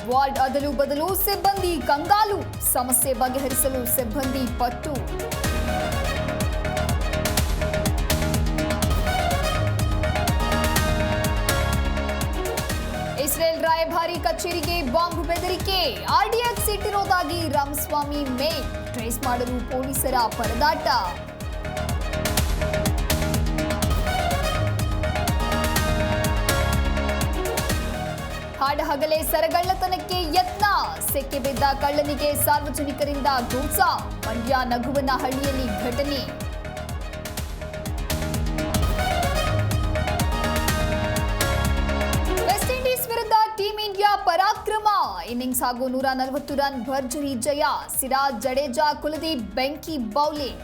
Ward ಅದಲು ಬದಲು ಸಿಬ್ಬಂದಿ ಕಂಗಾಲು, ಸಮಸ್ಯೆ ಬಗೆಹರಿಸಲು ಸಿಬ್ಬಂದಿ ಪಟ್ಟು. ಇಸ್ರೇಲ್ ರಾಯಭಾರಿ ಕಚೇರಿಗೆ ಬಾಂಬ್ ಬೆದರಿಕೆ, ಆರ್ಡಿಎಕ್ಸ್ ಇಟ್ಟಿರೋದಾಗಿ ರಾಮಸ್ವಾಮಿ ಮೇಲ್, ಟ್ರೇಸ್ ಮಾಡಲು ಪೊಲೀಸರ ಪರದಾಟ. ಹಾಡಹಗಲೇ ಸರಗಳ್ಳತನಕ್ಕೆ ಯತ್ನ, ಸೆಕ್ಕೆ ಬಿದ್ದ ಕಳ್ಳನಿಗೆ ಸಾರ್ವಜನಿಕರಿಂದ ಘೋಷ, ಮಂಡ್ಯ ನಗುವನಹಳ್ಳಿಯಲ್ಲಿ ಘಟನೆ. ವೆಸ್ಟ್ ಇಂಡೀಸ್ ವಿರುದ್ಧ ಟೀಂ ಇಂಡಿಯಾ ಪರಾಕ್ರಮ, ಇನ್ನಿಂಗ್ಸ್ ಹಾಗೂ 140 ರನ್ ಭರ್ಜರಿ ಜಯ, ಸಿರಾಜ್, ಜಡೇಜಾ, ಕುಲದೀಪ್ ಬೆಂಕಿ ಬೌಲಿಂಗ್.